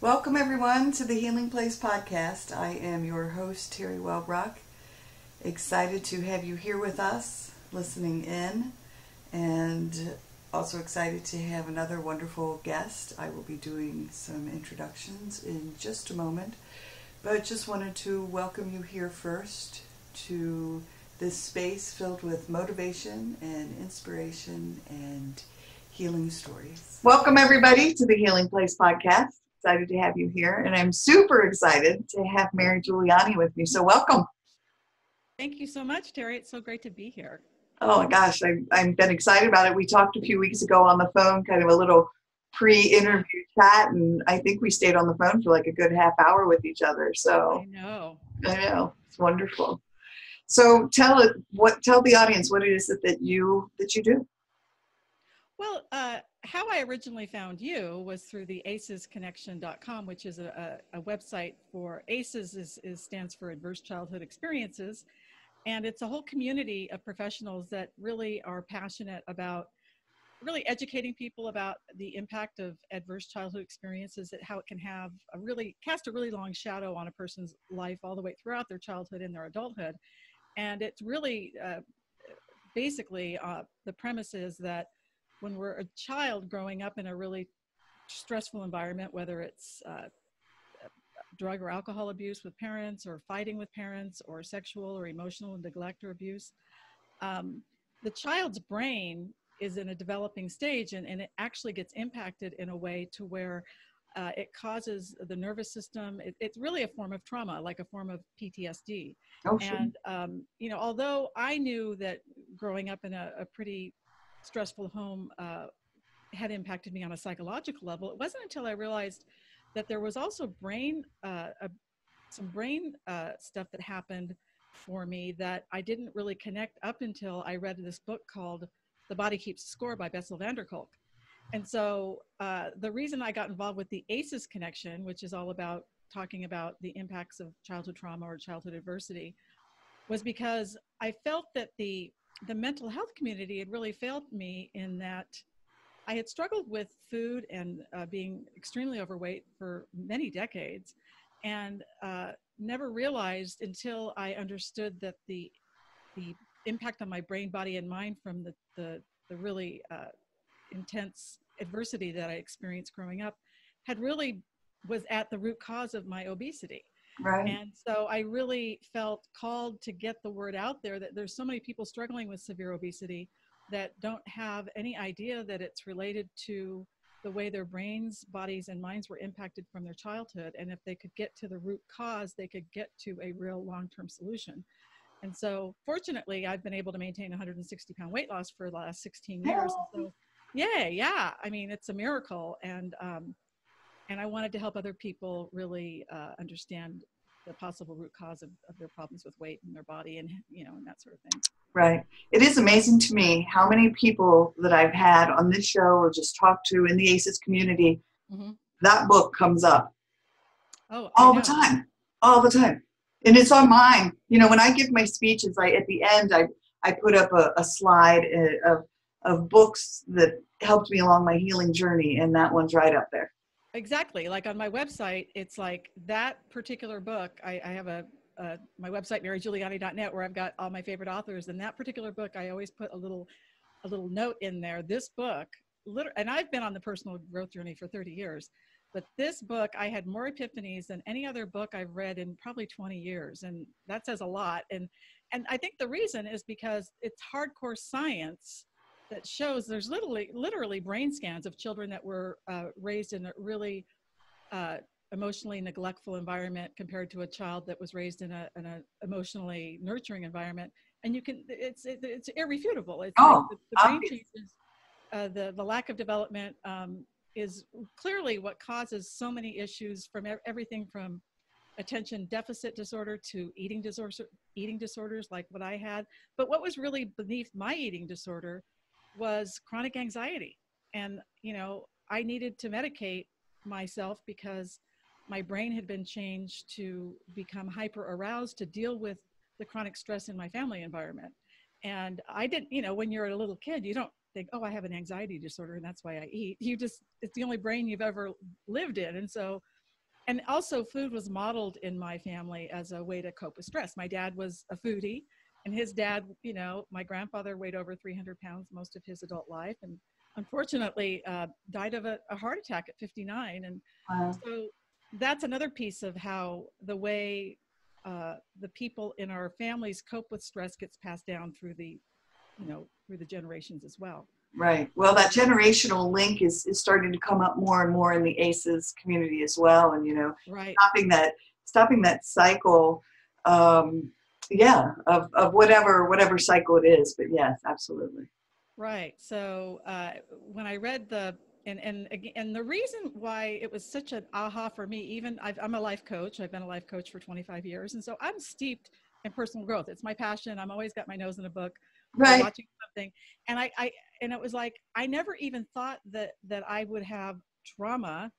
Welcome everyone to the Healing Place podcast. I am your host, Teri Wellbrock. Excited to have you here with us, listening in, and also excited to have another wonderful guest. I will be doing some introductions in just a moment, but just wanted to welcome you here first to this space filled with motivation and inspiration and healing stories. Welcome everybody to the Healing Place podcast. Excited to have you here, and I'm super excited to have Mary Giuliani with me. So welcome. Thank you so much, Teri. It's so great to be here. Oh my gosh, I've been excited about it. We talked a few weeks ago on the phone, kind of a little pre-interview chat, and I think we stayed on the phone for like a good half hour with each other. So I know it's wonderful. So tell the audience what it is that you do. Well, how I originally found you was through the acesconnection.com, which is a website for ACEs stands for Adverse Childhood Experiences. And it's a whole community of professionals that really are passionate about really educating people about the impact of adverse childhood experiences, how it can have cast a really long shadow on a person's life all the way throughout their childhood and their adulthood. And it's really basically the premise is that when we're a child growing up in a really stressful environment, whether it's drug or alcohol abuse with parents, or fighting with parents, or sexual or emotional neglect or abuse, the child's brain is in a developing stage, and it actually gets impacted in a way to where it causes the nervous system. It's really a form of trauma, like a form of PTSD. Oh, sure. And, although I knew that growing up in a pretty stressful home had impacted me on a psychological level, it wasn't until I realized that there was also some brain stuff that happened for me that I didn't really connect up until I read this book called The Body Keeps Score by Bessel van der Kolk. And so the reason I got involved with the ACEs connection, which is all about talking about the impacts of childhood trauma or childhood adversity, was because I felt that the mental health community had really failed me in that I had struggled with food and being extremely overweight for many decades, and never realized until I understood that the impact on my brain, body, and mind from the really intense adversity that I experienced growing up was at the root cause of my obesity. Right. And so I really felt called to get the word out there that there's so many people struggling with severe obesity that don't have any idea that it's related to the way their brains, bodies, and minds were impacted from their childhood. And if they could get to the root cause, they could get to a real long-term solution. And so fortunately, I've been able to maintain 160-pound weight loss for the last 16 years. And so, yeah, I mean, it's a miracle. And I wanted to help other people really understand the possible root cause of their problems with weight in their body and, and that sort of thing. Right. It is amazing to me how many people that I've had on this show or just talked to in the ACEs community, that book comes up all the time. And it's on mine. When I give my speeches, at the end, I put up a slide of books that helped me along my healing journey, and that one's right up there. Exactly. Like on my website, it's like that particular book. I have my website, marygiuliani.net, where I've got all my favorite authors. And that particular book, I always put a little note in there. This book, and I've been on the personal growth journey for 30 years, but this book, I had more epiphanies than any other book I've read in probably 20 years. And that says a lot. And I think the reason is because it's hardcore science that shows there's literally brain scans of children that were raised in a really emotionally neglectful environment compared to a child that was raised in an emotionally nurturing environment. And it's irrefutable. It's like the brain changes, the lack of development is clearly what causes so many issues, from everything from attention deficit disorder to eating disorders like what I had. But what was really beneath my eating disorder was chronic anxiety. And, I needed to medicate myself because my brain had been changed to become hyper aroused to deal with the chronic stress in my family environment. And I didn't, when you're a little kid, you don't think, oh, I have an anxiety disorder and that's why I eat. It's the only brain you've ever lived in. And so And also food was modeled in my family as a way to cope with stress. My dad was a foodie, and his dad, my grandfather weighed over 300 pounds most of his adult life, and unfortunately died of a heart attack at 59. And Wow. so that's another piece of how the way the people in our families cope with stress gets passed down through through the generations as well. Right. Well, that generational link is starting to come up more and more in the ACEs community as well. And, Right. stopping that cycle, of whatever cycle it is. But yes, absolutely. Right. So when I read and the reason why it was such an aha for me, even I'm a life coach. I've been a life coach for 25 years. And so I'm steeped in personal growth. It's my passion. I'm always got my nose in a book or Right. watching something. And and it was like, I never even thought that I would have trauma,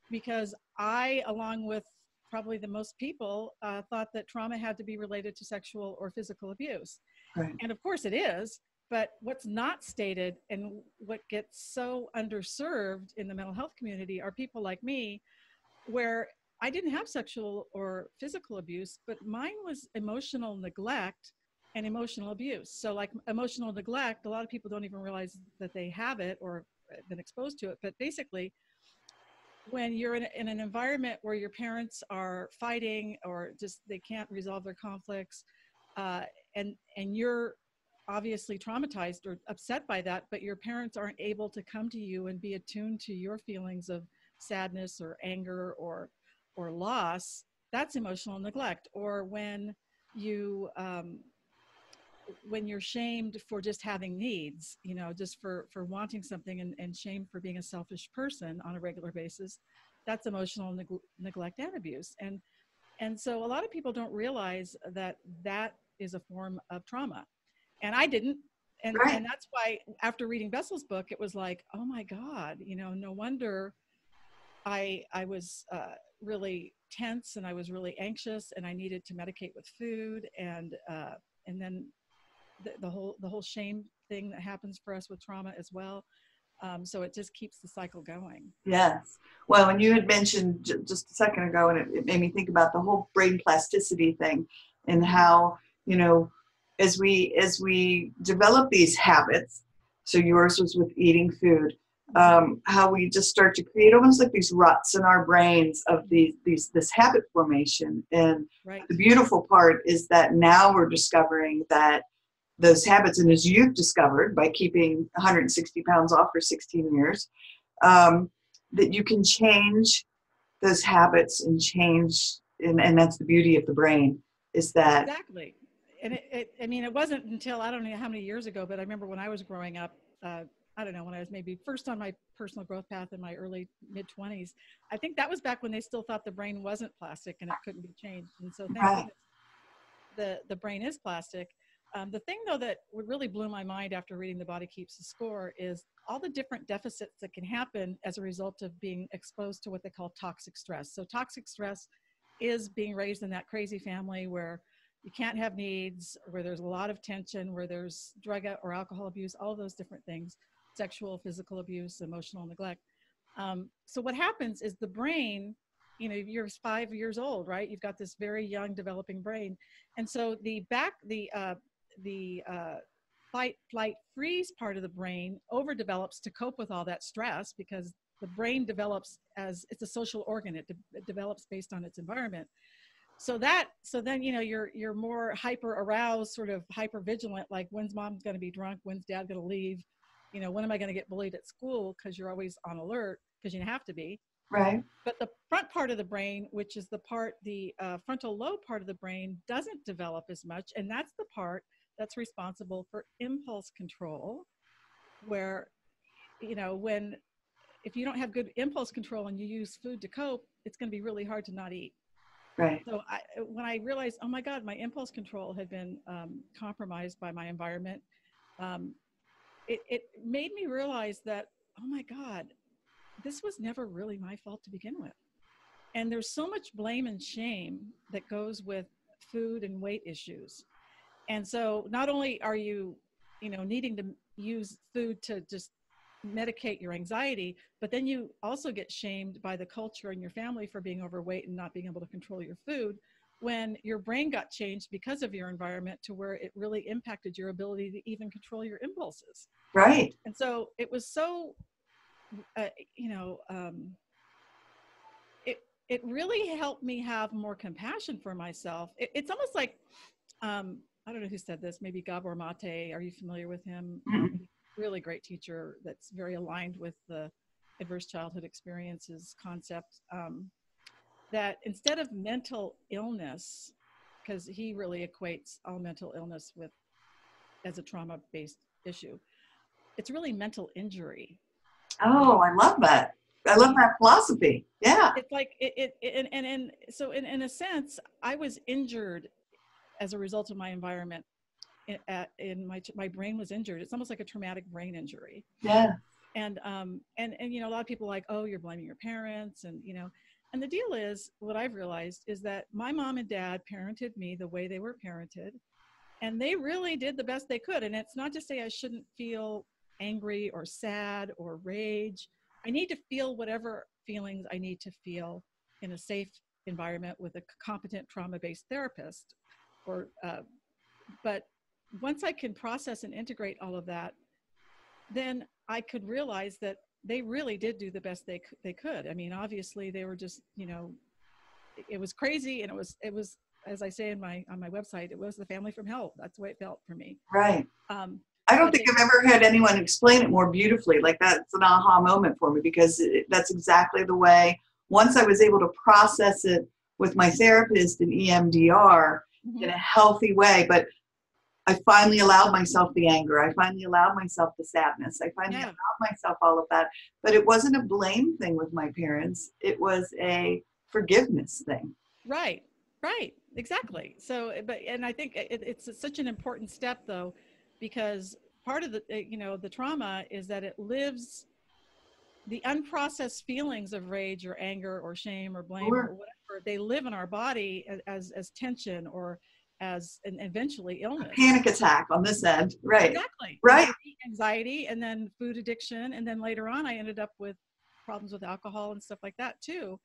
because I, along with probably the most people, thought that trauma had to be related to sexual or physical abuse. Right. And of course it is. But what's not stated and what gets so underserved in the mental health community are people like me, where I didn't have sexual or physical abuse, but mine was emotional neglect and emotional abuse. So like emotional neglect, a lot of people don't even realize that they have it or been exposed to it. But basically, when you're in an environment where your parents are fighting or just they can't resolve their conflicts, and you're obviously traumatized or upset by that, but your parents aren't able to come to you and be attuned to your feelings of sadness or anger or loss, that's emotional neglect. Or when you're shamed for just having needs, just for wanting something, and shame for being a selfish person on a regular basis, that's emotional neglect and abuse. And so a lot of people don't realize that that is a form of trauma. And I didn't. Right. And that's why after reading Bessel's book, it was like, oh my God, no wonder I was really tense, and I was really anxious, and I needed to medicate with food. And then the whole shame thing that happens for us with trauma as well. So it just keeps the cycle going. Yes. Well, and you had mentioned just a second ago, and it made me think about the whole brain plasticity thing, and how, as we develop these habits, so yours was with eating food, how we just start to create almost like these ruts in our brains of this habit formation. And Right. The beautiful part is that now we're discovering that those habits, and as you've discovered by keeping 160 pounds off for 16 years, that you can change those habits and change, and that's the beauty of the brain, is that. Exactly. And it wasn't until, I don't know how many years ago, but I remember when I was growing up, I don't know, when I was maybe first on my personal growth path in my early mid-20s, I think that was back when they still thought the brain wasn't plastic and it couldn't be changed. And so thank Right. goodness the brain is plastic. The thing, though, that really blew my mind after reading The Body Keeps the Score is all the different deficits that can happen as a result of being exposed to what they call toxic stress. So toxic stress is being raised in that crazy family where you can't have needs, where there's a lot of tension, where there's drug or alcohol abuse, all those different things, sexual, physical abuse, emotional neglect. So what happens is the brain, you're 5 years old, right? You've got this very young developing brain. And so the fight, flight, freeze part of the brain overdevelops to cope with all that stress, because the brain develops as it's a social organ. It develops based on its environment. So then, you're more hyper aroused, sort of hyper vigilant, like when's mom going to be drunk? When's dad going to leave? When am I going to get bullied at school? Because you're always on alert, because you have to be. Right. But the front part of the brain, which is the frontal lobe part of the brain, doesn't develop as much. And that's the part that's responsible for impulse control, where, if you don't have good impulse control and you use food to cope, it's going to be really hard to not eat. Right. So when I realized, oh my God, my impulse control had been compromised by my environment, it made me realize that, oh my God, this was never really my fault to begin with. And there's so much blame and shame that goes with food and weight issues. And so not only are you, needing to use food to just medicate your anxiety, but then you also get shamed by the culture and your family for being overweight and not being able to control your food, when your brain got changed because of your environment to where it really impacted your ability to even control your impulses. Right. And so it was so, you know, it really helped me have more compassion for myself. It's almost like, I don't know who said this, maybe Gabor Mate. Are you familiar with him? Really great teacher that's very aligned with the adverse childhood experiences concept, that instead of mental illness, because he really equates all mental illness with as a trauma-based issue, it's really mental injury. Oh, I love that. I love that philosophy. Yeah. It's like so in a sense, I was injured as a result of my environment. In my brain was injured. It's almost like a traumatic brain injury. Yeah. And you know, a lot of people are like, oh, you're blaming your parents, and you know, and the deal is, what I've realized is that my mom and dad parented me the way they were parented, and they really did the best they could. And it's not to say I shouldn't feel angry or sad or rage. I need to feel whatever feelings I need to feel in a safe environment with a competent trauma-based therapist. Or, but once I can process and integrate all of that, then I could realize that they really did do the best they could. I mean, obviously they were just, you know, it was crazy, and it was, as I say on my website, it was the family from hell. That's the way it felt for me. Right. I don't think I've ever had anyone explain it more beautifully. Like, that's an aha moment for me, because that's exactly the way, once I was able to process it with my therapist in EMDR in a healthy way, but I finally allowed myself the anger. I finally allowed myself the sadness. I finally allowed myself all of that. But it wasn't a blame thing with my parents. It was a forgiveness thing. Right, right, exactly. So, and I think it's such an important step, though, because part of the, you know, the trauma is that it lives, the unprocessed feelings of rage or anger or shame or blame or whatever, they live in our body as tension or as, and eventually illness. A panic attack on this end. Right. Exactly. Right. Anxiety, and then food addiction. And then later on, I ended up with problems with alcohol and stuff like that too.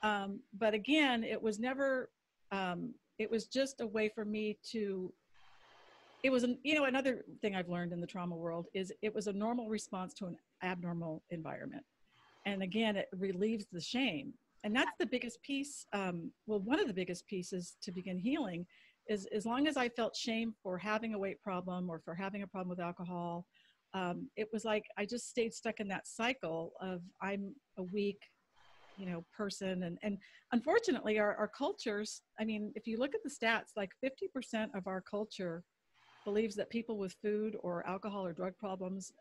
But again, it was never, it was just a way for me to, it was, you know, another thing I've learned in the trauma world is it was a normal response to an abnormal environment. And again, it relieves the shame. And that's the biggest piece. Well, one of the biggest pieces to begin healing is, as long as I felt shame for having a weight problem or for having a problem with alcohol, it was like I just stayed stuck in that cycle of, I'm a weak, you know, person. And unfortunately, our cultures, I mean, if you look at the stats, like 50% of our culture believes that people with food or alcohol or drug problems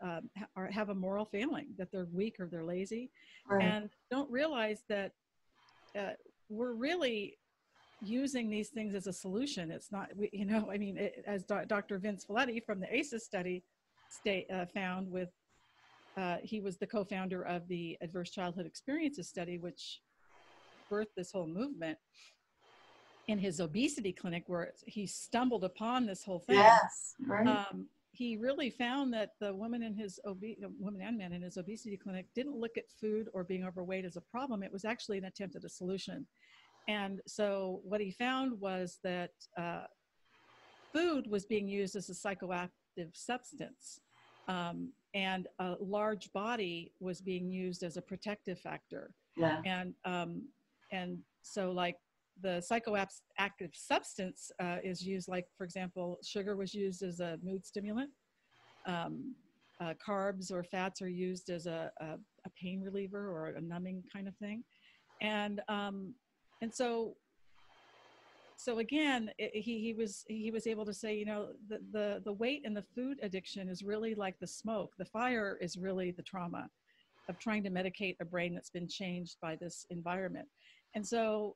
have a moral failing, that they're weak or they're lazy, and don't realize that we're really using these things as a solution. It's not, you know, I mean, as Dr. Vince Folletti from the ACEs study found with, he was the co-founder of the Adverse Childhood Experiences study, which birthed this whole movement. In his obesity clinic, where he stumbled upon this whole thing, he really found that the women in his women and men in his obesity clinic didn't look at food or being overweight as a problem. It was actually an attempt at a solution. And so what he found was that food was being used as a psychoactive substance, and a large body was being used as a protective factor. And so, like, the psychoactive substance is used, like, for example, sugar was used as a mood stimulant. Carbs or fats are used as a pain reliever or a numbing kind of thing. And so again, he was able to say, you know, the weight and the food addiction is really like the smoke. The fire is really the trauma of trying to medicate a brain that's been changed by this environment. And so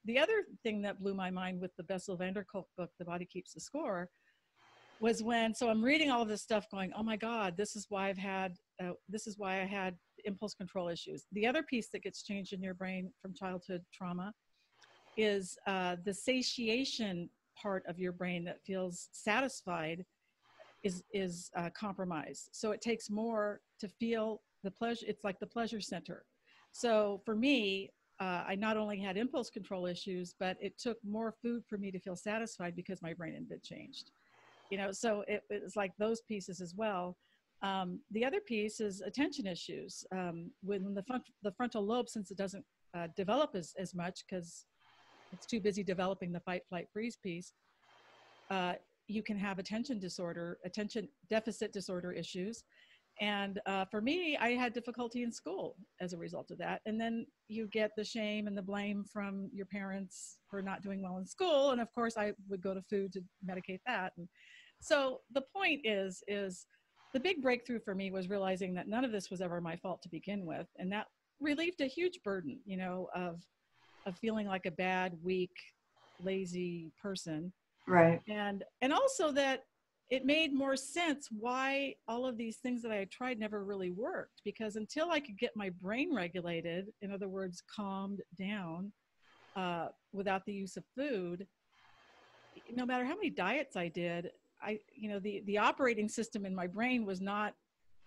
the other thing that blew my mind with the Bessel van der Kolk book, The Body Keeps the Score, was when, so I'm reading all of this stuff going, oh my God, this is why I had impulse control issues. The other piece that gets changed in your brain from childhood trauma is the satiation part of your brain that feels satisfied is compromised. So it takes more to feel the pleasure. It's like the pleasure center. So for me, I not only had impulse control issues, but it took more food for me to feel satisfied because my brain had been changed. So it's like those pieces as well. The other piece is attention issues. When the frontal lobe, since it doesn't develop as much because it's too busy developing the fight, flight, freeze piece, you can have attention deficit disorder issues. And for me, I had difficulty in school as a result of that. And then you get the shame and the blame from your parents for not doing well in school. And of course, I would go to food to medicate that. And so the point is the big breakthrough for me was realizing that none of this was ever my fault to begin with. And that relieved a huge burden, of feeling like a bad, weak, lazy person. Right. And also that it made more sense why all of these things that I had tried never really worked, because until I could get my brain regulated, in other words, calmed down without the use of food, no matter how many diets I did, the operating system in my brain was not,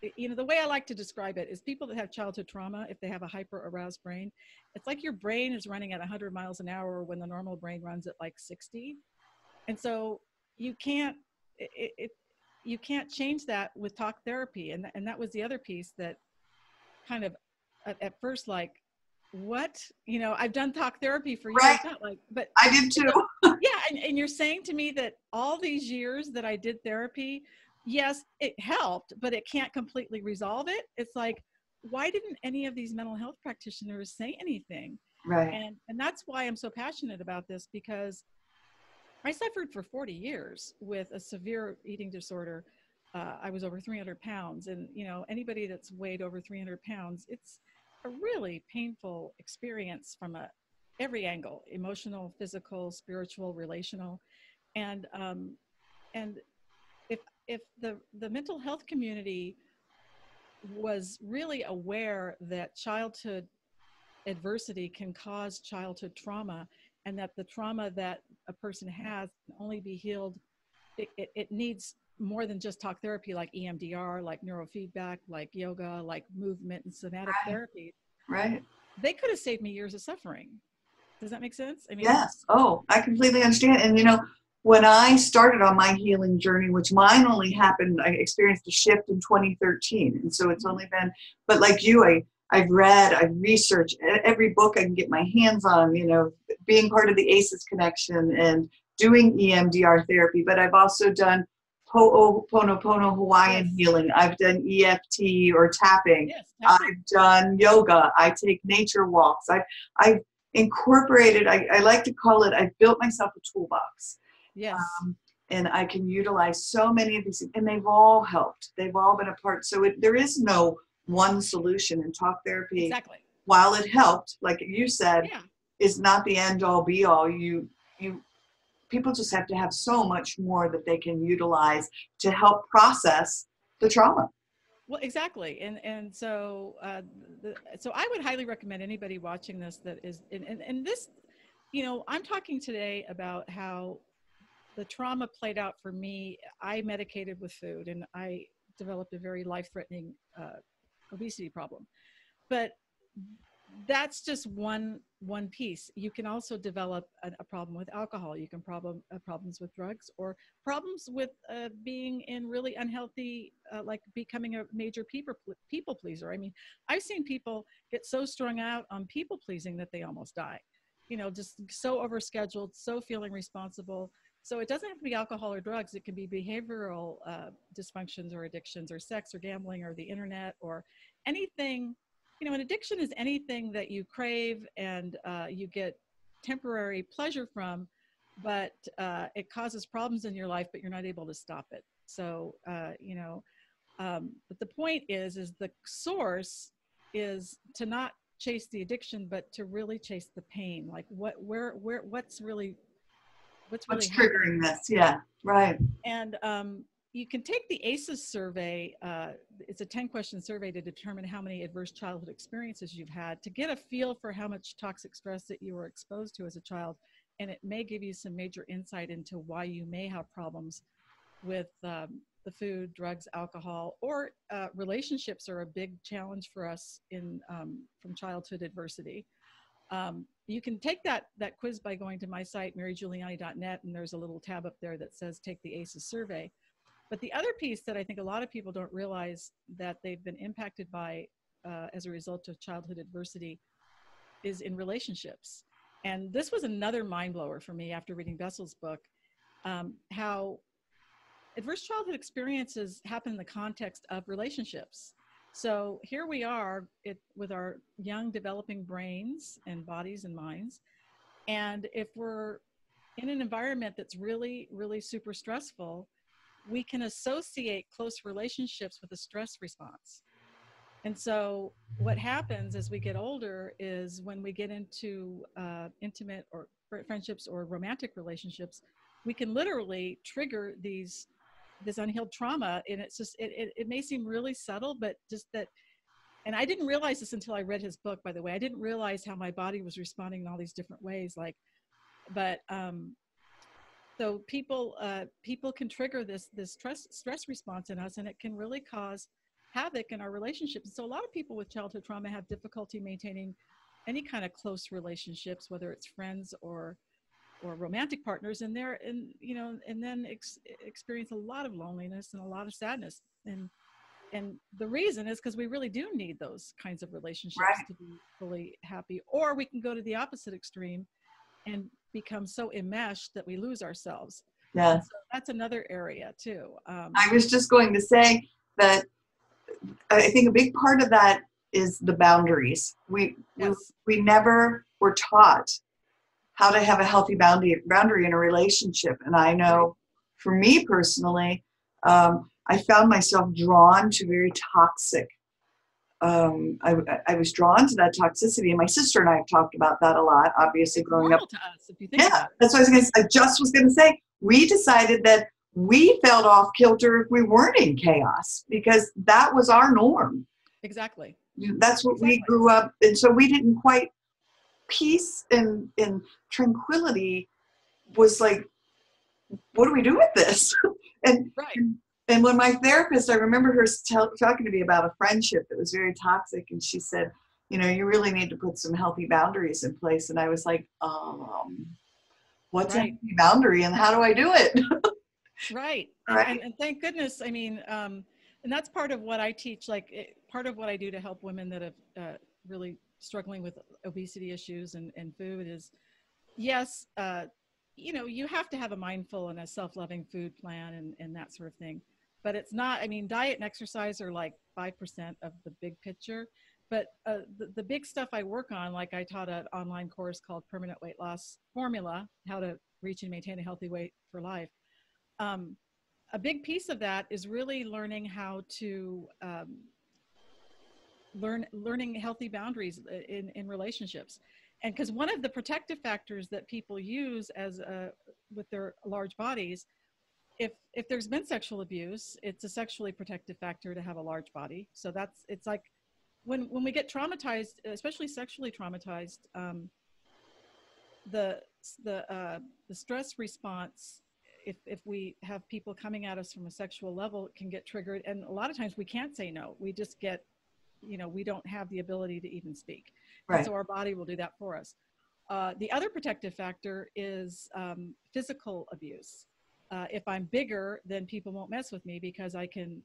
the way I like to describe it is people that have childhood trauma, if they have a hyper aroused brain, it's like your brain is running at 100 miles an hour when the normal brain runs at like 60. And so you can't change that with talk therapy. And that was the other piece that kind of at first, like, what, I've done talk therapy for years, right. Not like, but I did too. Yeah. And you're saying to me that all these years that I did therapy, yes, it helped, but it can't completely resolve it. It's like, why didn't any of these mental health practitioners say anything? Right. And that's why I'm so passionate about this, because I suffered for 40 years with a severe eating disorder. I was over 300 pounds, and anybody that's weighed over 300 pounds, it's a really painful experience from every angle: emotional, physical, spiritual, relational. And if the mental health community was really aware that childhood adversity can cause childhood trauma, and that the trauma that a person has can only be healed, it needs more than just talk therapy, like EMDR, like neurofeedback, like yoga, like movement and somatic therapy. Right. They could have saved me years of suffering. Does that make sense? I mean, yes. Oh, I completely understand. And when I started on my healing journey, which mine only happened, I experienced a shift in 2013. And so it's only been, but like you, I've read, I've researched every book I can get my hands on, being part of the ACEs connection and doing EMDR therapy. But I've also done Ho'oponopono Hawaiian healing. I've done EFT or tapping. Yes, I've done yoga. I take nature walks. I've incorporated, I like to call it, I've built myself a toolbox. Yes. And I can utilize so many of these, and they've all helped. They've all been a part. So there is no one solution in talk therapy. Exactly. While it helped, like you said, is not the end all be all. People just have to have so much more that they can utilize to help process the trauma. Well, exactly. And so so I would highly recommend anybody watching this that is and this, I'm talking today about how the trauma played out for me. I medicated with food, and I developed a very life-threatening obesity problem. But that's just one piece. You can also develop a problem with alcohol. You can problems with drugs, or problems with being in really unhealthy, like becoming a major people pleaser. I mean, I've seen people get so strung out on people pleasing that they almost die. Just so overscheduled, so feeling responsible. So it doesn't have to be alcohol or drugs. It can be behavioral dysfunctions or addictions, or sex or gambling, or the internet, or anything. An addiction is anything that you crave and you get temporary pleasure from, but it causes problems in your life, but you're not able to stop it. So, but the point is the source is to not chase the addiction, but to really chase the pain. Like what's triggering this? Yeah, right. And you can take the ACEs survey. It's a 10-question survey to determine how many adverse childhood experiences you've had, to get a feel for how much toxic stress that you were exposed to as a child. And it may give you some major insight into why you may have problems with the food, drugs, alcohol, or relationships are a big challenge for us in from childhood adversity. You can take that quiz by going to my site, marygiuliani.net, and there's a little tab up there that says take the ACEs survey. But the other piece that I think a lot of people don't realize that they've been impacted by as a result of childhood adversity is in relationships. And this was another mind blower for me after reading Bessel's book, how adverse childhood experiences happen in the context of relationships. So here we are with our young developing brains and bodies and minds. And if we're in an environment that's really, really super stressful, we can associate close relationships with a stress response. And so what happens as we get older is when we get into intimate or friendships or romantic relationships, we can literally trigger this unhealed trauma. And it's just, it may seem really subtle, but just that, and I didn't realize this until I read his book, by the way. I didn't realize how my body was responding in all these different ways. So people can trigger this stress response in us, and it can really cause havoc in our relationships. So a lot of people with childhood trauma have difficulty maintaining any kind of close relationships, whether it's friends or romantic partners, and then experience a lot of loneliness and a lot of sadness. And the reason is because we really do need those kinds of relationships to be fully happy. Or we can go to the opposite extreme and become so enmeshed that we lose ourselves. Yeah. So that's another area too. I was just going to say that I think a big part of that is the boundaries. We never were taught how to have a healthy boundary in a relationship. And I know for me personally, I found myself drawn to very toxic. I was drawn to that toxicity, and my sister and I have talked about that a lot. Obviously, growing up, to us, if you think about it. That's what I just was going to say. We decided that we felt off kilter if we weren't in chaos because that was our norm. Exactly. That's what we grew up, and so we didn't quite. Peace and tranquility was like, what do we do with this? And when my therapist, I remember her talking to me about a friendship that was very toxic, and she said, you really need to put some healthy boundaries in place. And I was like, what's a healthy boundary, and how do I do it? Right. And thank goodness. I mean, and that's part of what I teach. Part of what I do to help women that have really struggling with obesity issues and food is, yes, you have to have a mindful and a self-loving food plan and that sort of thing. But it's not, diet and exercise are like 5% of the big picture. But the big stuff I work on, like I taught an online course called Permanent Weight Loss Formula, how to reach and maintain a healthy weight for life. A big piece of that is really learning how to learning healthy boundaries in relationships. And because one of the protective factors that people use with their large bodies, if there's been sexual abuse, it's a sexually protective factor to have a large body. So it's like when we get traumatized, especially sexually traumatized, the stress response, if we have people coming at us from a sexual level, it can get triggered. And a lot of times we can't say no. We just get, we don't have the ability to even speak. Right. And so our body will do that for us. The other protective factor is physical abuse. If I'm bigger, then people won't mess with me because I can,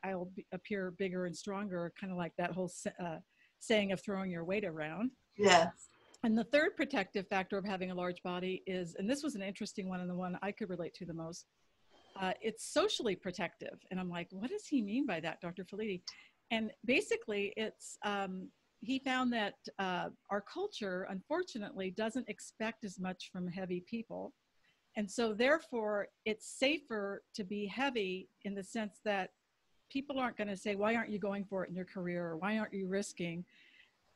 I'll appear bigger and stronger, kind of like that whole saying of throwing your weight around. Yes. And the third protective factor of having a large body is, and this was an interesting one and the one I could relate to the most, it's socially protective. And I'm like, what does he mean by that, Dr. Felitti? And basically it's, he found that our culture, unfortunately, doesn't expect as much from heavy people. And so therefore it's safer to be heavy in the sense that people aren't going to say, why aren't you going for it in your career? Or why aren't you risking?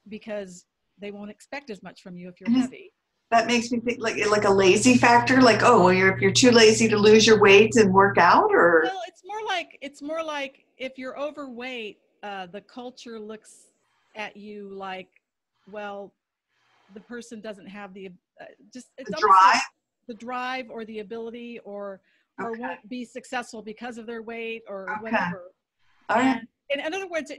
Because they won't expect as much from you if you're heavy. That makes me think like a lazy factor, like, oh, well, you're too lazy to lose your weight and work out, or? Well, it's more like if you're overweight, the culture looks at you like, well, the person doesn't have the drive or the ability or or won't be successful because of their weight or Okay. whatever. All right. And in other words,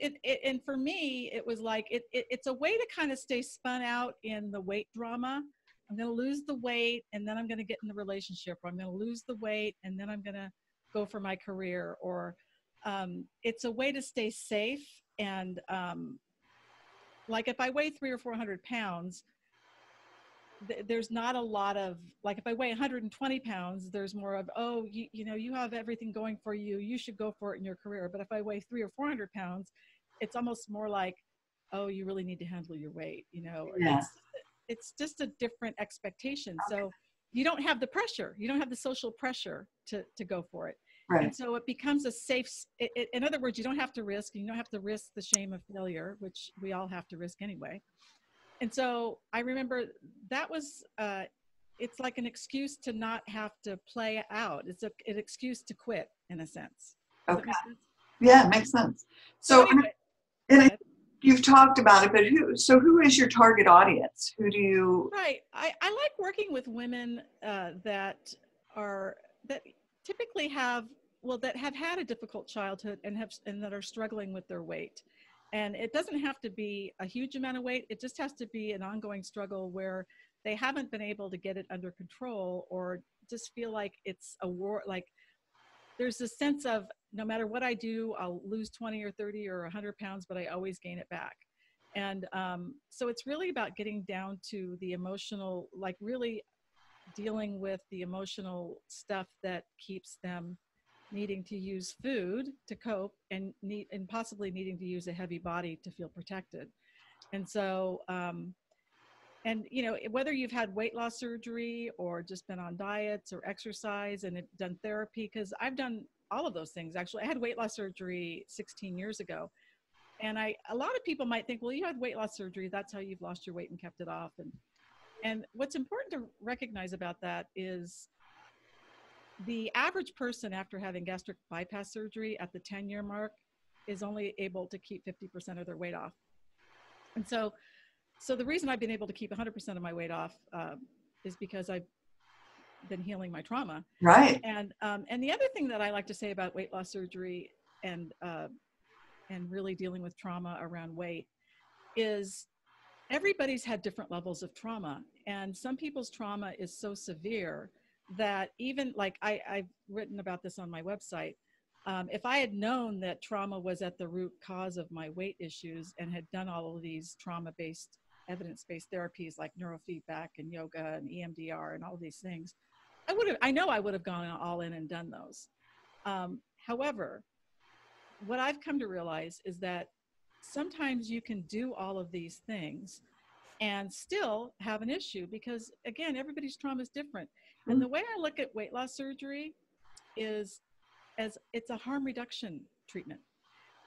and for me, it was like, it's a way to kind of stay spun out in the weight drama. I'm going to lose the weight and then I'm going to get in the relationship, or I'm going to lose the weight and then I'm going to go for my career, or it's a way to stay safe. And like if I weigh 300 or 400 pounds, there's not a lot of, like if I weigh 120 pounds, there's more of, oh, you know, you have everything going for you, you should go for it in your career. But if I weigh 300 or 400 pounds, it's almost more like, oh, you really need to handle your weight, you know. Yeah. It's just a different expectation. So you don't have the pressure, you don't have the social pressure to go for it. Right. And so it becomes a safe, in other words, you don't have to risk, you don't have to risk the shame of failure, which we all have to risk anyway. And so I remember that was, it's like an excuse to not have to play out. It's an excuse to quit, in a sense. Does that make sense? Yeah, it makes sense. So, anyway, and you've talked about it, but who is your target audience? Who do you? Right. I like working with women that typically have had a difficult childhood and that are struggling with their weight. And it doesn't have to be a huge amount of weight. It just has to be an ongoing struggle where they haven't been able to get it under control, or just feel like it's a war. Like there's a sense of, no matter what I do, I'll lose 20 or 30 or 100 pounds, but I always gain it back. And so it's really about getting down to the emotional, like really dealing with the emotional stuff that keeps them needing to use food to cope, and possibly needing to use a heavy body to feel protected. And so, and you know, whether you've had weight loss surgery or just been on diets or exercise and done therapy, because I've done all of those things. Actually, I had weight loss surgery 16 years ago. And a lot of people might think, well, you had weight loss surgery, that's how you've lost your weight and kept it off. And what's important to recognize about that is the average person after having gastric bypass surgery at the 10-year mark is only able to keep 50% of their weight off. And so the reason I've been able to keep 100% of my weight off is because I've been healing my trauma. Right. And the other thing that I like to say about weight loss surgery and really dealing with trauma around weight is everybody's had different levels of trauma. And some people's trauma is so severe that even like I've written about this on my website. If I had known that trauma was at the root cause of my weight issues and had done all of these trauma-based, evidence-based therapies like neurofeedback and yoga and EMDR and all of these things, I know I would have gone all in and done those. However, what I've come to realize is that sometimes you can do all of these things and still have an issue, because again, everybody's trauma is different. And the way I look at weight loss surgery is as it's a harm reduction treatment.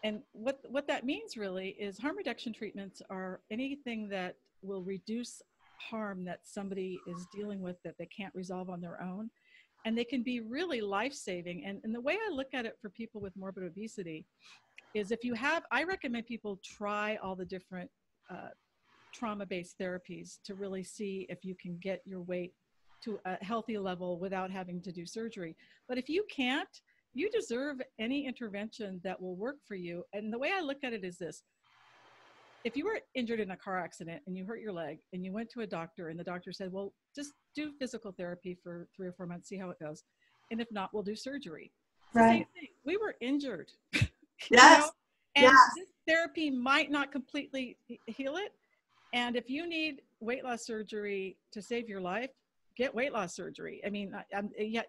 And what that means really is harm reduction treatments are anything that will reduce harm that somebody is dealing with that they can't resolve on their own. And they can be really life-saving. And the way I look at it for people with morbid obesity is I recommend people try all the different trauma-based therapies to really see if you can get your weight to a healthy level without having to do surgery. But if you can't, you deserve any intervention that will work for you. And the way I look at it is this: if you were injured in a car accident and you hurt your leg and you went to a doctor and the doctor said, well, just do physical therapy for 3 or 4 months, see how it goes. And if not, we'll do surgery. It's the same thing. We were injured. Yes. You know? And this therapy might not completely heal it. And if you need weight loss surgery to save your life, get weight loss surgery. I mean,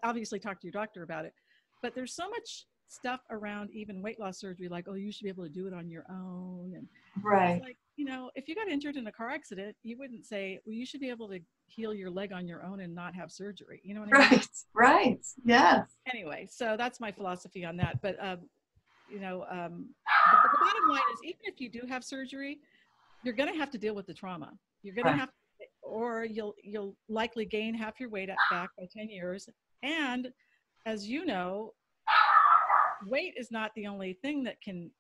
obviously talk to your doctor about it, but there's so much stuff around even weight loss surgery, like, oh, you should be able to do it on your own. And it's like, you know, if you got injured in a car accident, you wouldn't say, well, you should be able to heal your leg on your own and not have surgery. You know what I mean? Right. Yes. Anyway, so that's my philosophy on that. But, you know, the bottom line is, even if you do have surgery, you're going to have to deal with the trauma. You're going to have, or you'll likely gain half your weight back by 10 years. And as you know, weight is not the only thing that can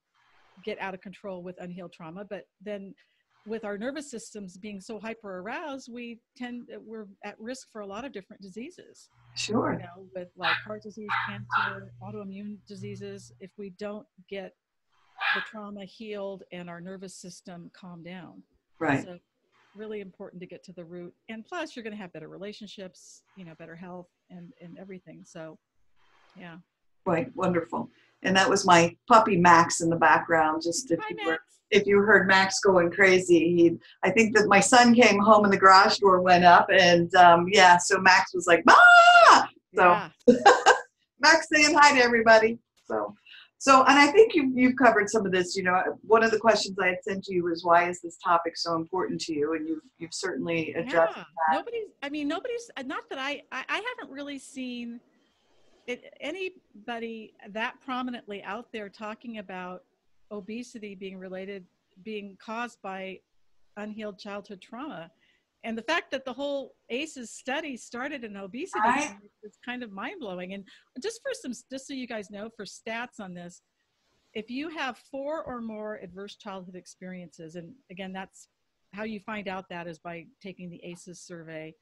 get out of control with unhealed trauma, but then with our nervous systems being so hyper aroused, we're at risk for a lot of different diseases. Sure. You know, with like heart disease, cancer, autoimmune diseases, if we don't get the trauma healed and our nervous system calmed down. Right. So really important to get to the root. And plus you're going to have better relationships, you know, better health and everything. So yeah. Right. Wonderful. And that was my puppy Max in the background. Just if you heard Max going crazy, I think that my son came home and the garage door went up, and so Max was like, "Ah!" So Yeah. Max saying hi to everybody. So, and I think you've covered some of this. You know, one of the questions I had sent you was, why is this topic so important to you? And you've certainly addressed that. Nobody's not that I haven't really seen anybody that prominently out there talking about obesity being caused by unhealed childhood trauma. And the fact that the whole ACEs study started in obesity is kind of mind-blowing. And just so you guys know, for stats on this, if you have 4 or more adverse childhood experiences, and again, that's how you find out that is by taking the ACEs survey,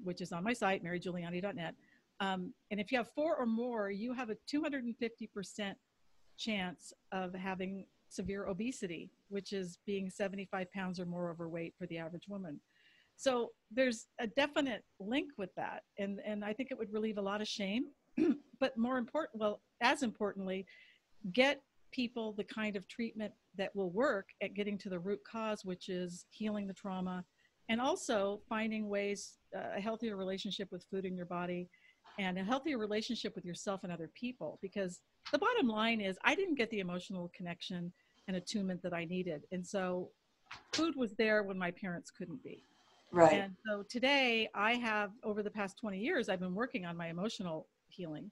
which is on my site, marygiuliani.net. And if you have 4 or more, you have a 250% chance of having severe obesity, which is being 75 pounds or more overweight for the average woman. So there's a definite link with that. And I think it would relieve a lot of shame, but as importantly, get people the kind of treatment that will work at getting to the root cause, which is healing the trauma, and also finding ways, a healthier relationship with food in your body, and a healthier relationship with yourself and other people. Because the bottom line is, I didn't get the emotional connection and attunement that I needed. And so food was there when my parents couldn't be. Right. And so today over the past 20 years, I've been working on my emotional healing.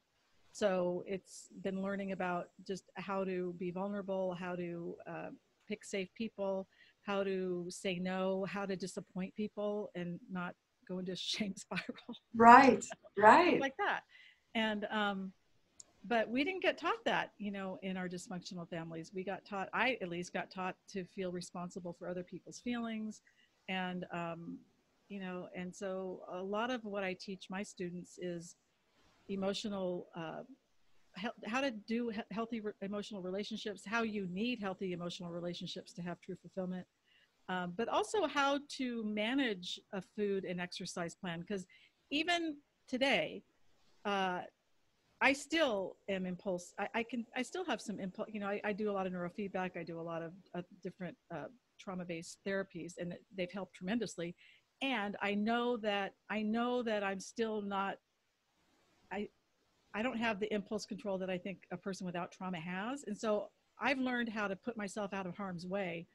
So it's been learning about just how to be vulnerable, how to pick safe people, how to say no, how to disappoint people and not go into a shame spiral. Right. Stuff like that. And but we didn't get taught that, you know, in our dysfunctional families. I at least got taught to feel responsible for other people's feelings. And you know, and so a lot of what I teach my students is emotional how to do healthy emotional relationships, how you need healthy emotional relationships to have true fulfillment, but also how to manage a food and exercise plan. Because even today, I still am impulse. I still have some impulse. You know, I do a lot of neurofeedback. I do a lot of different trauma-based therapies, and they've helped tremendously. And I know that I'm still not. I don't have the impulse control that I think a person without trauma has. And so I've learned how to put myself out of harm's way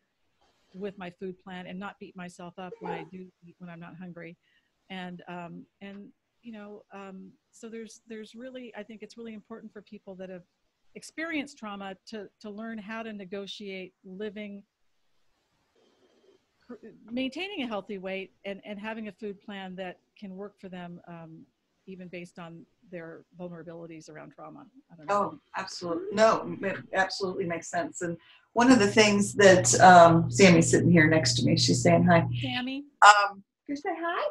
with my food plan and not beat myself up when I do eat when I'm not hungry. And you know, so there's really, I think it's really important for people that have experienced trauma to learn how to negotiate maintaining a healthy weight and having a food plan that can work for them, even based on their vulnerabilities around trauma. I don't know. Oh, absolutely. No, it absolutely makes sense. And one of the things that Sammy's sitting here next to me, she's saying hi. Sammy. Can you say hi?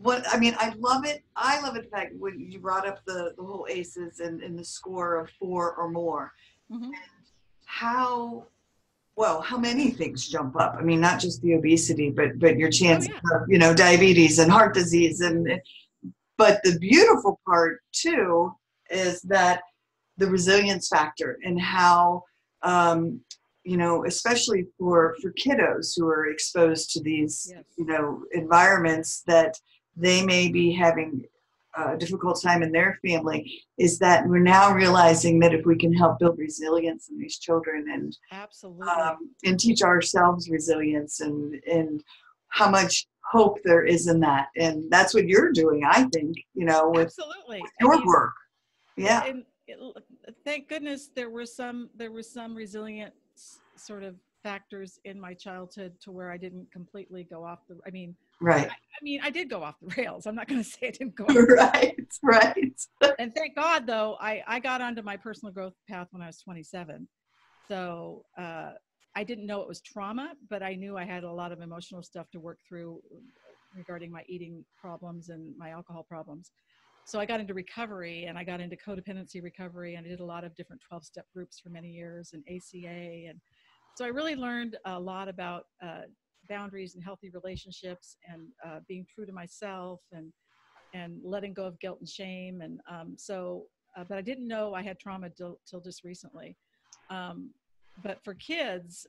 I love it. I love it, the fact when you brought up the whole ACEs and the score of 4 or more. Mm-hmm. And how many things jump up? I mean, not just the obesity, but your chances of, you know, diabetes and heart disease. But the beautiful part too is that the resilience factor and how, you know, especially for kiddos who are exposed to these, you know, environments that they may be having a difficult time in their family, is that we're now realizing that if we can help build resilience in these children and absolutely and teach ourselves resilience and how much hope there is in that. And that's what you're doing, I think, you know, with your work. Yeah. And thank goodness there were some resilient sort of factors in my childhood to where I didn't completely go off right. I did go off the rails. I'm not going to say I didn't go off the rails. Right. And thank God, though, I got onto my personal growth path when I was 27. So I didn't know it was trauma, but I knew I had a lot of emotional stuff to work through regarding my eating problems and my alcohol problems. So I got into recovery, and I got into codependency recovery, and I did a lot of different 12-step groups for many years, and ACA. And so I really learned a lot about boundaries and healthy relationships, and being true to myself, and letting go of guilt and shame. And but I didn't know I had trauma till just recently. But for kids,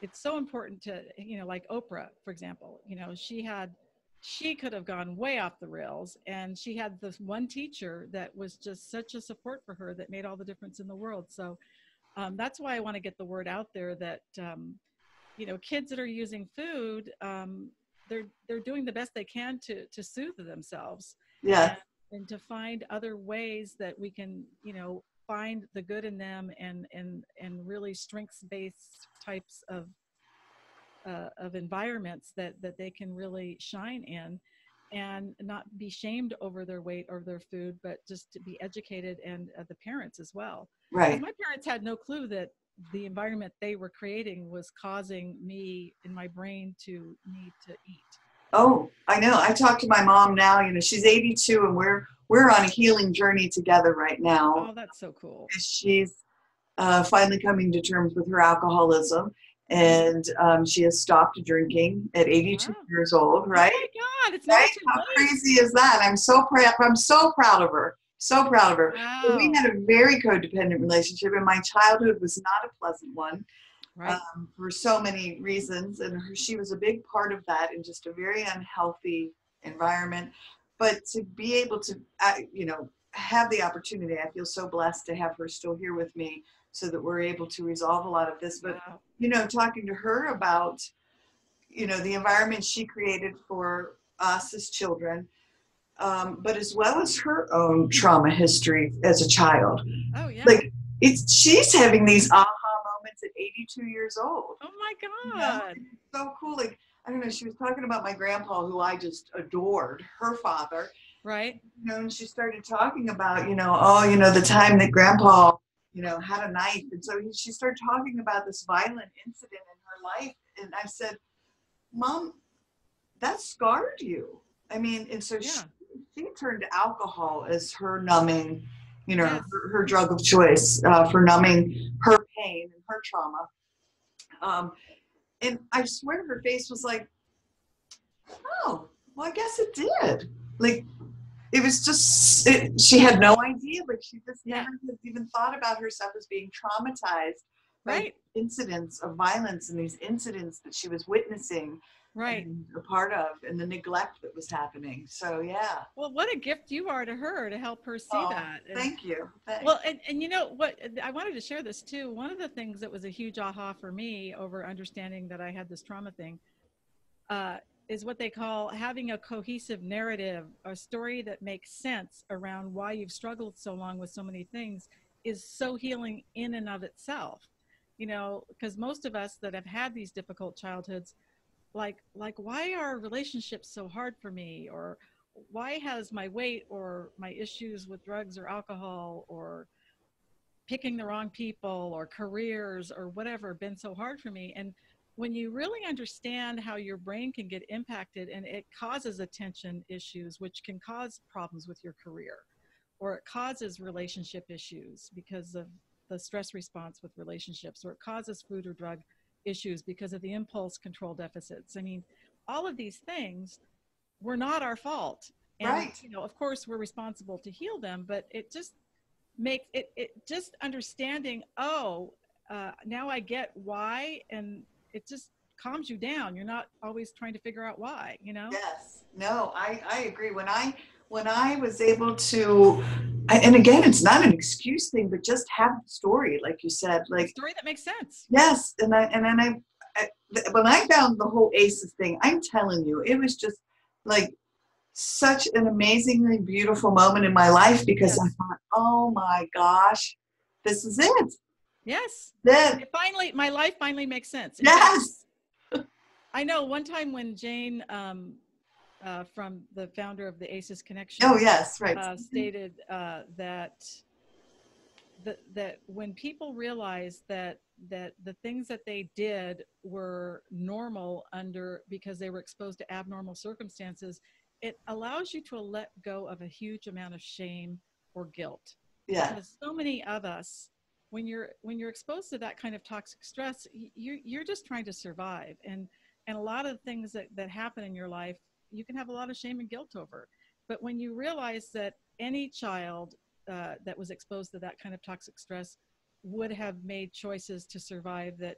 it's so important to, like Oprah, for example, she could have gone way off the rails, and she had this one teacher that was just such a support for her that made all the difference in the world. So that's why I want to get the word out there that, kids that are using food, they're doing the best they can to soothe themselves, Yeah. and to find other ways that we can, find the good in them, and really strengths-based types of environments that they can really shine in, and not be shamed over their weight or their food, but just to be educated, and the parents as well. Because Right. my parents had no clue that the environment they were creating was causing me in my brain to need to eat. Oh, I know. I talk to my mom now, she's 82, and we're on a healing journey together right now. Oh, that's so cool. She's finally coming to terms with her alcoholism, and she has stopped drinking at 82 Wow. years old, right? Oh my God, it's Right? not too How late. crazy is that? I'm so proud of her. So proud of her. Wow. So we had a very codependent relationship, and my childhood was not a pleasant one. Right. For so many reasons, and she was a big part of that, in just a very unhealthy environment. But to be able to, have the opportunity, I feel so blessed to have her still here with me, so that we're able to resolve a lot of this. But Wow. talking to her about, the environment she created for us as children, but as well as her own trauma history as a child. Oh yeah. Like, she's having these aha moments at 82 years old. Oh my God. It's so cool. Like, I don't know, she was talking about my grandpa, who I just adored, her father. Right. And she started talking about, the time that grandpa, had a knife. And so she started talking about this violent incident in her life. And I said, Mom, that scarred you. I mean, and so she turned to alcohol as her numbing, Yes. her drug of choice, for numbing her pain and her trauma. And I swear her face was like, oh, well, I guess it did. Like, it was just, she had no idea. Like, she just never has even thought about herself as being traumatized by incidents of violence, and these incidents that she was witnessing, and a part of, and the neglect that was happening. So, yeah. Well, what a gift you are to her, to help her see that. And, thank you. Thanks. Well, and you know what, I wanted to share this too. One of the things that was a huge aha for me over understanding that I had this trauma thing, is what they call having a cohesive narrative, a story that makes sense around why you've struggled so long with so many things, is so healing in and of itself. Because most of us that have had these difficult childhoods, like why are relationships so hard for me, or why has my weight or my issues with drugs or alcohol or picking the wrong people or careers or whatever been so hard for me? And when you really understand how your brain can get impacted, and it causes attention issues, which can cause problems with your career, or it causes relationship issues because of the stress response with relationships, or it causes food or drug issues because of the impulse control deficits. I mean, all of these things were not our fault. And, of course, we're responsible to heal them, but it just makes it just understanding, now I get why, and it just calms you down. You're not always trying to figure out why, Yes. No, I agree. When I was able to, and again, it's not an excuse thing, but just have the story, like you said, like a story that makes sense. Yes. And then when I found the whole ACEs thing, I'm telling you, it was just like such an amazingly beautiful moment in my life, because I thought, oh my gosh, this is it. Yes. Then my life finally makes sense. Yes. I know one time when Jane, from the founder of the ACEs Connection, stated that when people realize that the things that they did were normal because they were exposed to abnormal circumstances, it allows you to let go of a huge amount of shame or guilt. Yeah. Because so many of us, when you're exposed to that kind of toxic stress, you're just trying to survive, and a lot of things that happen in your life, you can have a lot of shame and guilt over. But when you realize that any child that was exposed to that kind of toxic stress would have made choices to survive that,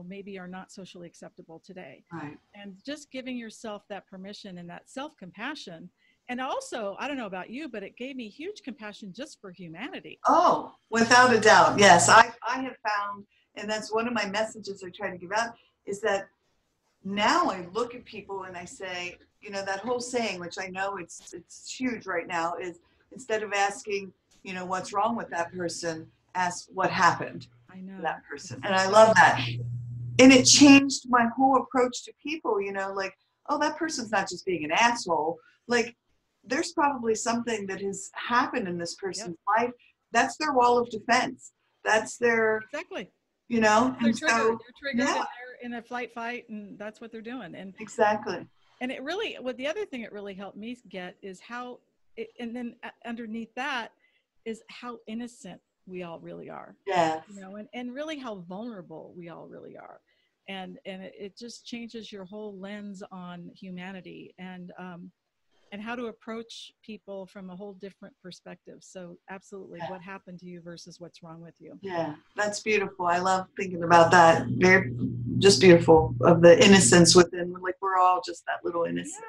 maybe are not socially acceptable today. Right. And just giving yourself that permission and that self-compassion. And also, I don't know about you, but it gave me huge compassion just for humanity. Oh, without a doubt. Yes. I have found, and that's one of my messages I try to give out, is that now I look at people and I say, that whole saying, which I know it's huge right now, is instead of asking, what's wrong with that person, ask what happened to that person. And I love that. And it changed my whole approach to people, like, oh, that person's not just being an asshole. Like, there's probably something that has happened in this person's life. That's their wall of defense. That's their, exactly. They're triggered. So, they're triggered, and they're in a fight, and that's what they're doing. And exactly. And it really, the other thing it really helped me get is how, and then underneath that is how innocent we all really are. Yes. And really how vulnerable we all really are. And it just changes your whole lens on humanity and how to approach people from a whole different perspective. So absolutely, what happened to you versus what's wrong with you. Yeah, that's beautiful. I love thinking about that. Very, just beautiful, of the innocence within. Like, we're all just that little innocent.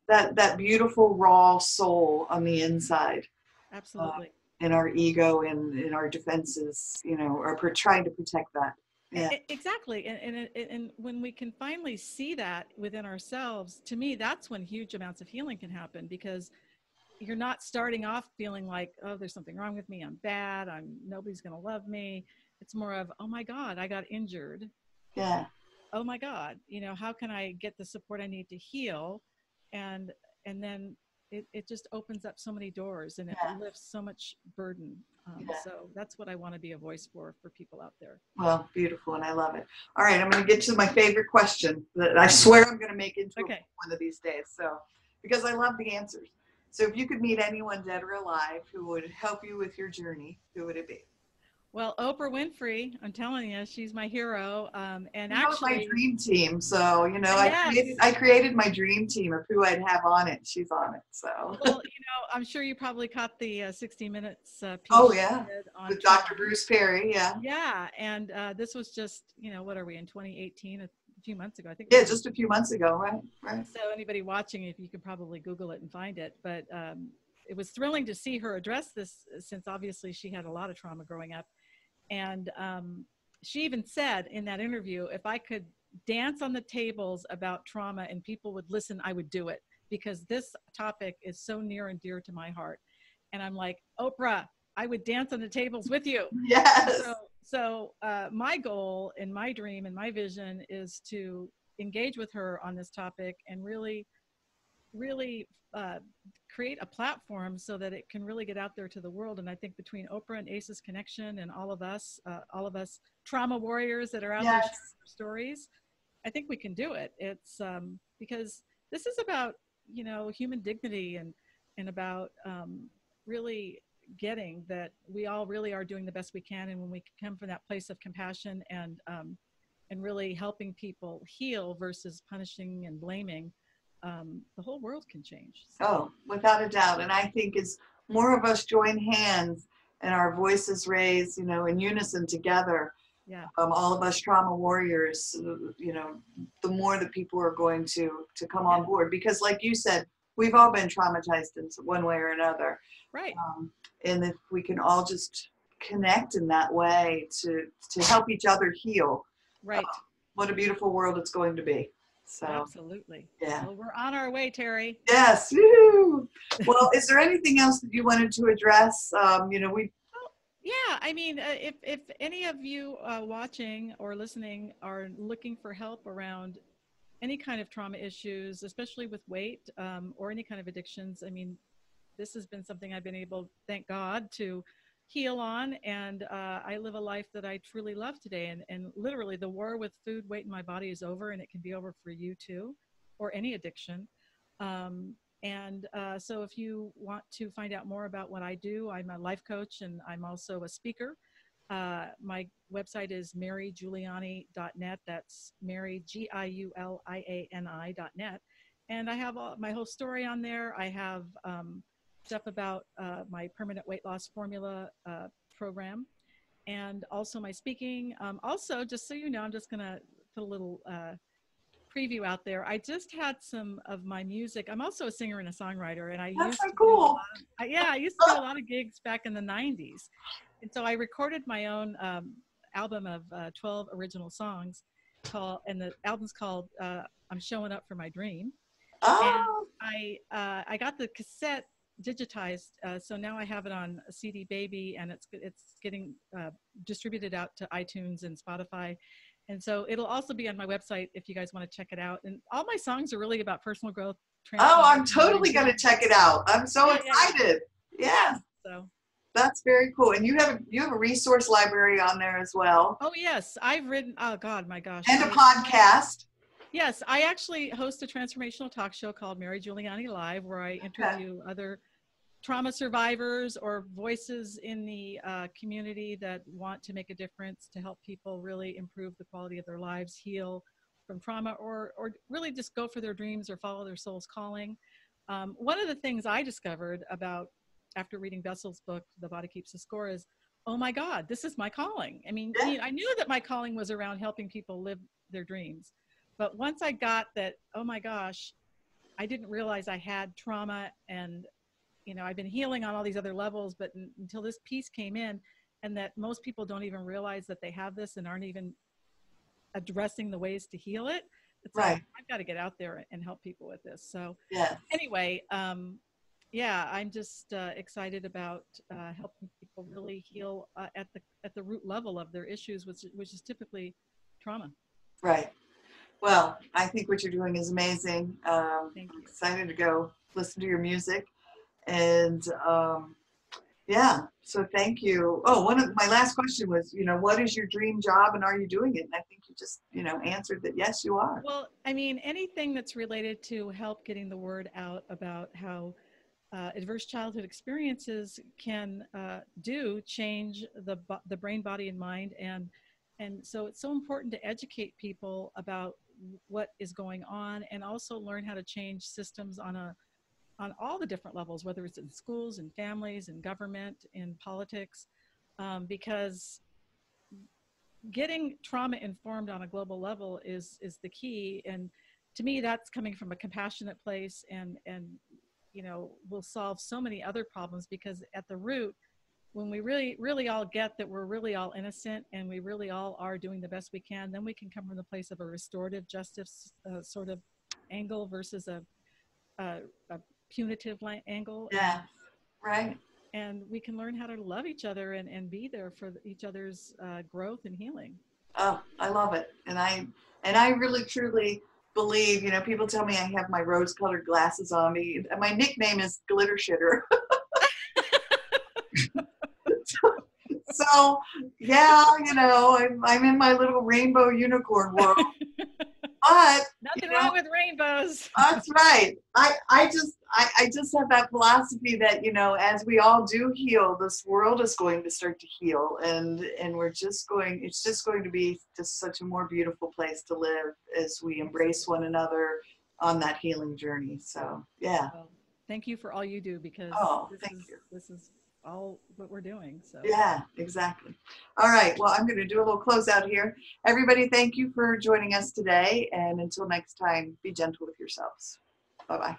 That beautiful raw soul on the inside. Absolutely. And our ego and in our defenses, are trying to protect that. Yeah. Exactly. And when we can finally see that within ourselves, to me, that's when huge amounts of healing can happen, because you're not starting off feeling like, oh, there's something wrong with me. I'm bad. Nobody's going to love me. It's more of, oh my God, I got injured. Yeah. Oh my God, how can I get the support I need to heal? And then it just opens up so many doors, and it lifts so much burden. So that's what I want to be a voice for people out there. Well, beautiful. And I love it. All right. I'm going to get to my favorite question that I swear I'm going to make into one of these days. So, because I love the answers. So if you could meet anyone, dead or alive, who would help you with your journey, who would it be? Well, Oprah Winfrey, I'm telling you, she's my hero. And that was actually, my dream team. So, I created my dream team of who I'd have on it. She's on it. So, well, I'm sure you probably caught the 60 Minutes piece. Oh yeah, with Dr. Bruce Perry. Yeah. Yeah, and this was just, what are we in 2018? A few months ago, I think. Yeah, just a few months ago, right. So anybody watching, if you could probably Google it and find it, but it was thrilling to see her address this, since obviously she had a lot of trauma growing up. And she even said in that interview, if I could dance on the tables about trauma and people would listen, I would do it, because this topic is so near and dear to my heart. And I'm like, Oprah, I would dance on the tables with you. Yes. So my goal and my dream and my vision is to engage with her on this topic and really create a platform so that it can really get out there to the world. And I think between Oprah and ACEs Connection and all of us trauma warriors that are out there sharing their stories, I think we can do it. It's because this is about, human dignity and about really getting that we all really are doing the best we can. And when we come from that place of compassion and really helping people heal versus punishing and blaming, the whole world can change. So. Oh, without a doubt. And I think as more of us join hands and our voices raised, in unison together, all of us trauma warriors, the more that people are going to come on board. Because like you said, we've all been traumatized in one way or another. Right. And if we can all just connect in that way to help each other heal. Right. What a beautiful world it's going to be. So, absolutely. Yeah. Well, we're on our way, Teri. Yes. Woo. Well, is there anything else that you wanted to address? Yeah, I mean, if any of you watching or listening are looking for help around any kind of trauma issues, especially with weight or any kind of addictions, I mean, this has been something I've been able, thank God, to heal on, and I live a life that I truly love today. And literally, the war with food, weight, in my body is over, and it can be over for you too, or any addiction. So if you want to find out more about what I do, I'm a life coach and I'm also a speaker. My website is marygiuliani.net. That's Mary, Giuliani.net. And I have my whole story on there. I have stuff about my permanent weight loss formula program, and also my speaking. Also, just so you know, I'm just going to put a little preview out there. I just had some of my music. I'm also a singer and a songwriter, and That's so cool. I used to do a lot of gigs back in the 90s. And so I recorded my own album of 12 original songs, and the album's called I'm Showing Up for My Dream. Oh. And I got the cassette digitized, so now I have it on a CD Baby, and it's getting distributed out to iTunes and Spotify. And so it'll also be on my website if you guys want to check it out. And all my songs are really about personal growth. Oh, I'm totally going to check it out. I'm so excited. Yeah. So that's very cool. And you have a resource library on there as well. Oh, yes. I've written, oh, God, my gosh. And a podcast. Yes. I actually host a transformational talk show called Mary Giuliani Live, where I interview other trauma survivors or voices in the community that want to make a difference to help people really improve the quality of their lives, heal from trauma, or really just go for their dreams or follow their soul's calling. One of the things I discovered after reading Bessel's book, The Body Keeps the Score, is, oh my God, this is my calling. I mean, I knew that my calling was around helping people live their dreams. But once I got that, oh my gosh, I didn't realize I had trauma, and I've been healing on all these other levels, but until this piece came in, and that most people don't even realize that they have this and aren't even addressing the ways to heal it. It's right. Like, I've got to get out there and help people with this. So anyway, I'm just excited about helping people really heal at the root level of their issues, which is typically trauma. Right. Well, I think what you're doing is amazing. Thank you. I'm excited to go listen to your music. And so thank you. Oh, my last question was, what is your dream job and are you doing it? And I think you just, answered that yes, you are. Well, I mean, anything that's related to help getting the word out about how adverse childhood experiences can change the brain, body, and mind. And so it's so important to educate people about what is going on, and also learn how to change systems on all the different levels, whether it's in schools and families and government and politics, because getting trauma informed on a global level is the key. And to me, that's coming from a compassionate place, and will solve so many other problems, because at the root, when we really, really all get that we're really all innocent and we really all are doing the best we can, then we can come from the place of a restorative justice sort of angle versus a punitive angle. Yeah, right. And we can learn how to love each other and be there for each other's growth and healing. Oh, I love it. And I really, truly believe, people tell me I have my rose-colored glasses on me. My nickname is Glitter Shitter. So, I'm in my little rainbow unicorn world. But nothing wrong with rainbows. That's right. I just have that philosophy that, as we all do heal, this world is going to start to heal, and it's just going to be just such a more beautiful place to live as we embrace one another on that healing journey. So, yeah. Well, thank you for all you do, because this is all what we're doing. So yeah, exactly. All right. Well, I'm going to do a little closeout here. Everybody, thank you for joining us today. And until next time, be gentle with yourselves. Bye-bye.